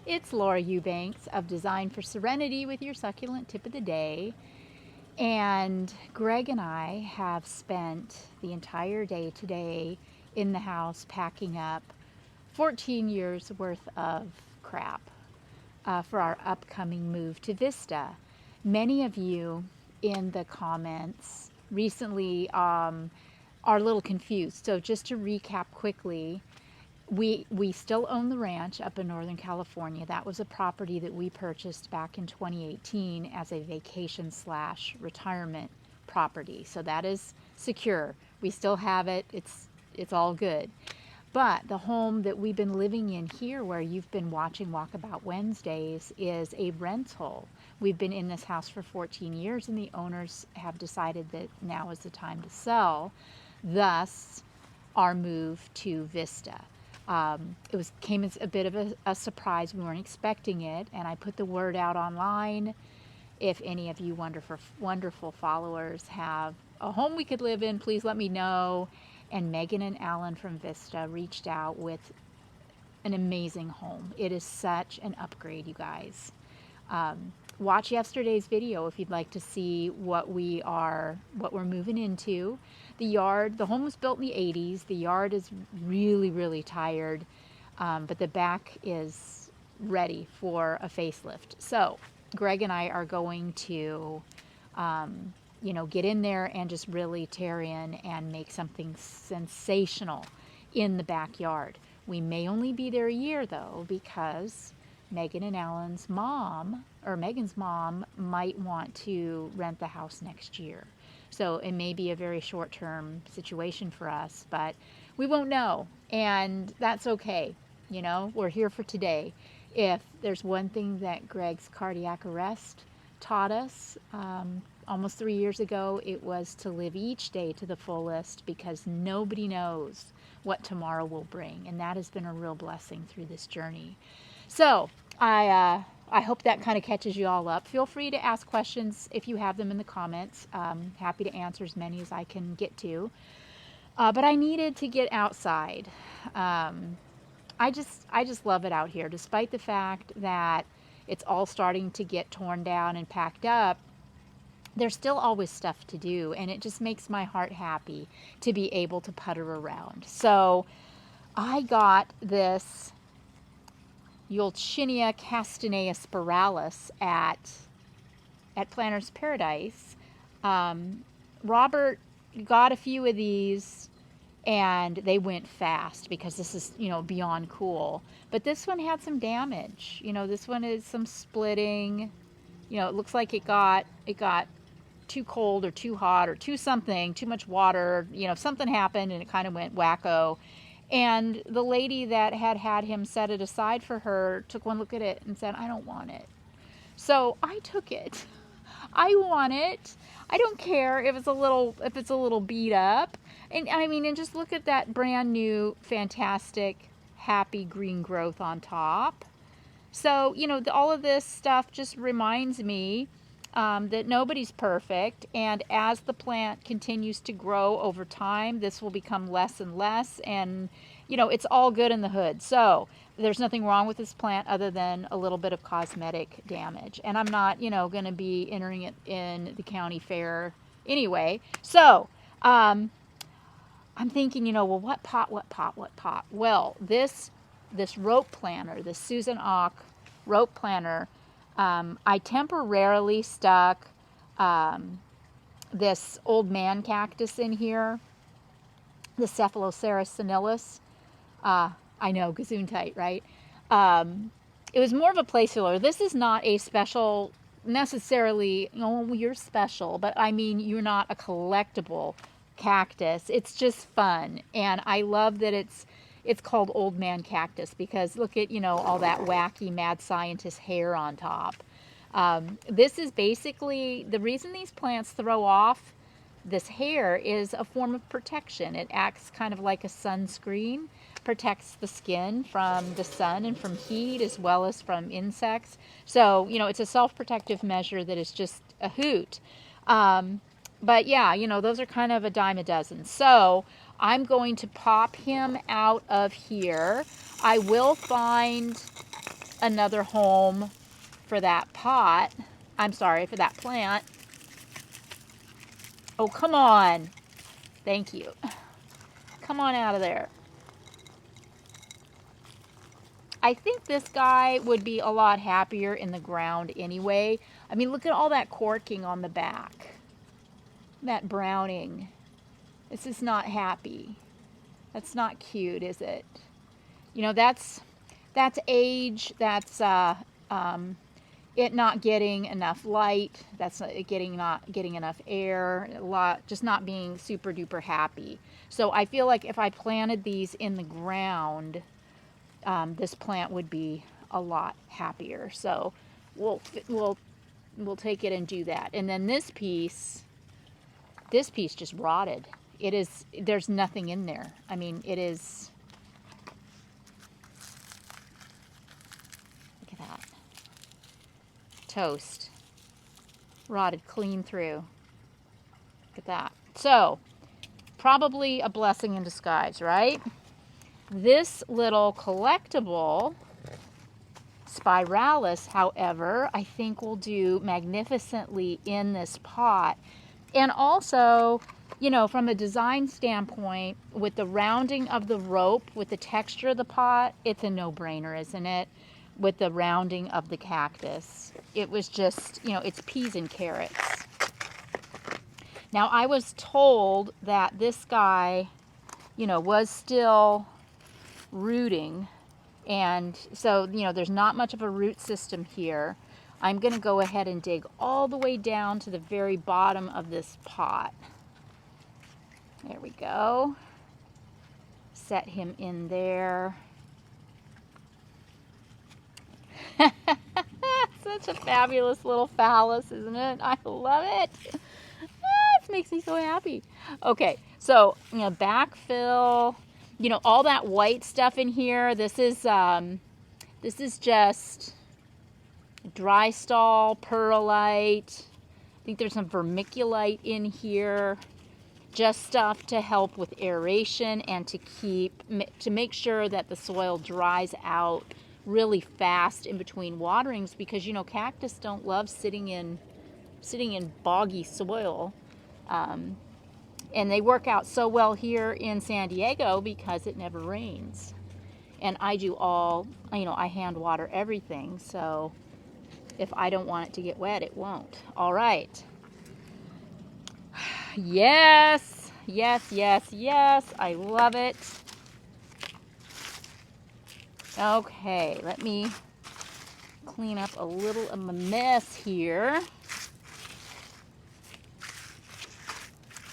It's Laura Eubanks of Design for Serenity with your succulent tip of the day. And Greg and I have spent the entire day today in the house packing up 14 years worth of crap for our upcoming move to Vista. Many of you in the comments recently are a little confused. So just to recap quickly, we still own the ranch up in Northern California. That was a property that we purchased back in 2018 as a vacation / retirement property. So that is secure. We still have it. It's all good. But the home that we've been living in here, where you've been watching Walkabout Wednesdays, is a rental. We've been in this house for 14 years, and the owners have decided that now is the time to sell. Thus, our move to Vista. Came as a bit of a surprise. We weren't expecting it, and I put the word out online. If any of you wonderful followers have a home we could live in, please let me know. And Megan and Alan from Vista reached out with an amazing home. It is such an upgrade, you guys. Watch yesterday's video if you'd like to see what we're moving into. The home was built in the 80s. The yard is really, really tired, but the back is ready for a facelift. So Greg and I are going to, get in there and just really tear in and make something sensational in the backyard. We may only be there a year though, because Megan and Alan's mom, or Megan's mom, might want to rent the house next year. So it may be a very short-term situation for us, but we won't know, and that's okay. We're here for today. If there's one thing that Greg's cardiac arrest taught us almost 3 years ago, it was to live each day to the fullest, because nobody knows what tomorrow will bring, and that has been a real blessing through this journey. So I hope that kind of catches you all up. Feel free to ask questions if you have them in the comments. Happy to answer as many as I can get to. But I needed to get outside. I just love it out here, despite the fact that it's all starting to get torn down and packed up. There's still always stuff to do, and it just makes my heart happy to be able to putter around. So I got this Eulychnia Castanea Spiralis at Planter's Paradise. Robert got a few of these, and they went fast because this is, beyond cool. But this one had some damage. This one is some splitting. It looks like it got too cold or too hot or too much water. Something happened and it kind of went wacko. And the lady that had him set it aside for her took one look at it and said, "I don't want it." So I took it. I want it. I don't care if it's a little beat up. And and just look at that brand new, fantastic, happy green growth on top. So, all of this stuff just reminds me that nobody's perfect, and as the plant continues to grow over time, this will become less and less, and it's all good in the hood. So there's nothing wrong with this plant other than a little bit of cosmetic damage, and I'm not going to be entering it in the county fair anyway. So I'm thinking, well, what pot? Well, this rope planter, the Susan Aach rope planter, I temporarily stuck this old man cactus in here, the Cephaloceras senilis. I know, Gesundheit, right? It was more of a place filler. This is not a special, necessarily, you're special, but you're not a collectible cactus. It's just fun, and I love that it's called Old Man Cactus, because look at, all that wacky mad scientist hair on top. This is basically, the reason these plants throw off this hair is a form of protection. It acts kind of like a sunscreen, protects the skin from the sun and from heat as well as from insects. So, it's a self-protective measure that is just a hoot. But yeah, those are kind of a dime a dozen. So I'm going to pop him out of here. I will find another home for that pot. I'm sorry, for that plant. Oh, come on. Thank you. Come on out of there. I think this guy would be a lot happier in the ground anyway. I mean, look at all that corking on the back. That browning. This is not happy. That's not cute, is it? You know, that's age. That's it not getting enough light. That's not getting enough air. Just not being super duper happy. So I feel like if I planted these in the ground, this plant would be a lot happier. So we'll take it and do that. And then this piece just rotted. There's nothing in there. I mean, it is, look at that. Toast. Rotted clean through. Look at that. So, probably a blessing in disguise, right? This little collectible, Spiralis, however, I think will do magnificently in this pot. And also, you know, from a design standpoint, with the rounding of the rope, with the texture of the pot, it's a no-brainer, isn't it? With the rounding of the cactus. It was just, you know, it's peas and carrots. Now, I was told that this guy, you know, was still rooting, and so, you know, there's not much of a root system here. I'm going to go ahead and dig all the way down to the very bottom of this pot. There we go. Set him in there. Such a fabulous little phallus, isn't it? I love it. It makes me so happy. Okay, so, you know, backfill. You know, all that white stuff in here, this is just dry stall, perlite. I think there's some vermiculite in here. Just stuff to help with aeration and to make sure that the soil dries out really fast in between waterings, because, you know, cactus don't love sitting in boggy soil. And they work out so well here in San Diego because it never rains. And I do all, you know, I hand water everything, so if I don't want it to get wet, it won't. All right. Yes, yes, yes, yes. I love it. Okay, let me clean up a little of my mess here.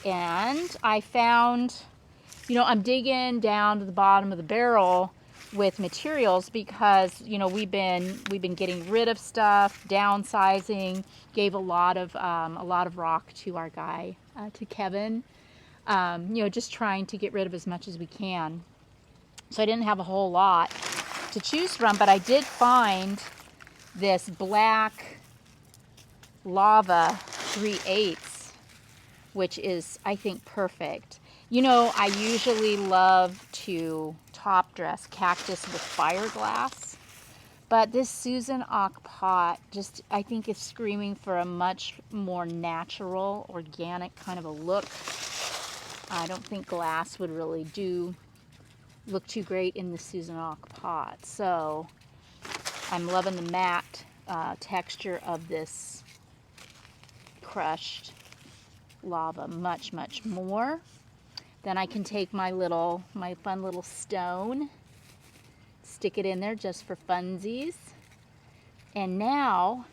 And I found, you know, I'm digging down to the bottom of the barrel with materials because, you know, we've been getting rid of stuff, downsizing, gave a lot of rock to our guy, to Kevin, you know, just trying to get rid of as much as we can. So I didn't have a whole lot to choose from, but I did find this black lava 3/8, which is, I think, perfect. You know, I usually love to top dress cactus with fiberglass, but this Susan Aach pot just, I think, is screaming for a much more natural, organic kind of a look. I don't think glass would really look too great in the Susan Aach pot. So I'm loving the matte texture of this crushed lava much, much more. Then I can take my fun little stone, stick it in there just for funsies. And now,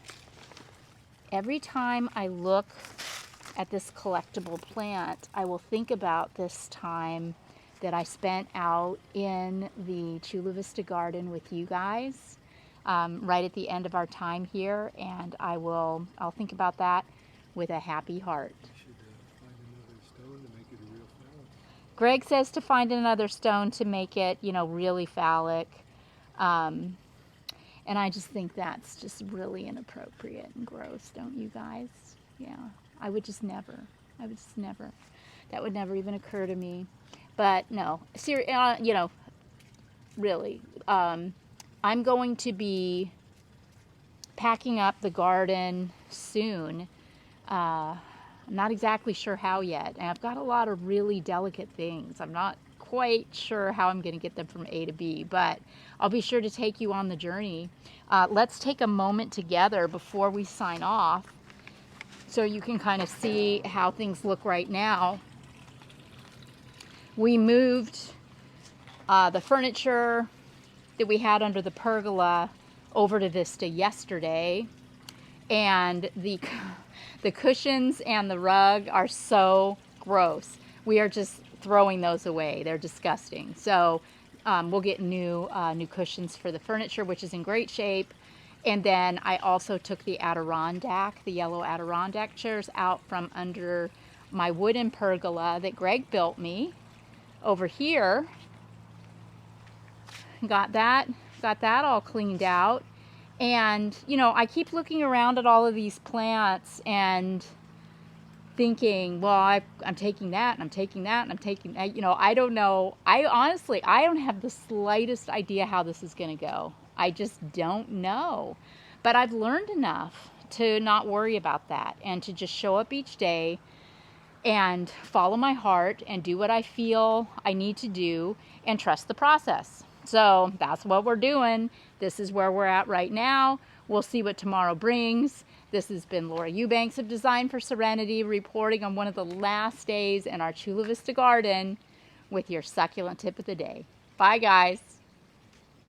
every time I look at this collectible plant, I will think about this time that I spent out in the Chula Vista garden with you guys, right at the end of our time here, and I'll think about that with a happy heart. Greg says to find another stone to make it, you know, really phallic. And I just think that's just really inappropriate and gross, don't you guys? Yeah, I would just never. That would never even occur to me. But no, you know, really, I'm going to be packing up the garden soon. I'm not exactly sure how yet. And I've got a lot of really delicate things. I'm not quite sure how I'm going to get them from A to B, but I'll be sure to take you on the journey. Let's take a moment together before we sign off so you can kind of see how things look right now. We moved the furniture that we had under the pergola over to Vista yesterday, and the cushions and the rug are so gross. We are just throwing those away. They're disgusting. So we'll get new cushions for the furniture, which is in great shape. And then I also took the Adirondack, the yellow Adirondack chairs out from under my wooden pergola that Greg built me over here. Got that all cleaned out. And, you know, I keep looking around at all of these plants and thinking, well, I'm taking that, and I'm taking that, and I'm taking that. You know, I don't know. I don't have the slightest idea how this is going to go. I just don't know. But I've learned enough to not worry about that and to just show up each day and follow my heart and do what I feel I need to do and trust the process. So that's what we're doing. This is where we're at right now. We'll see what tomorrow brings. This has been Laura Eubanks of Design for Serenity, reporting on one of the last days in our Chula Vista garden with your succulent tip of the day. Bye, guys.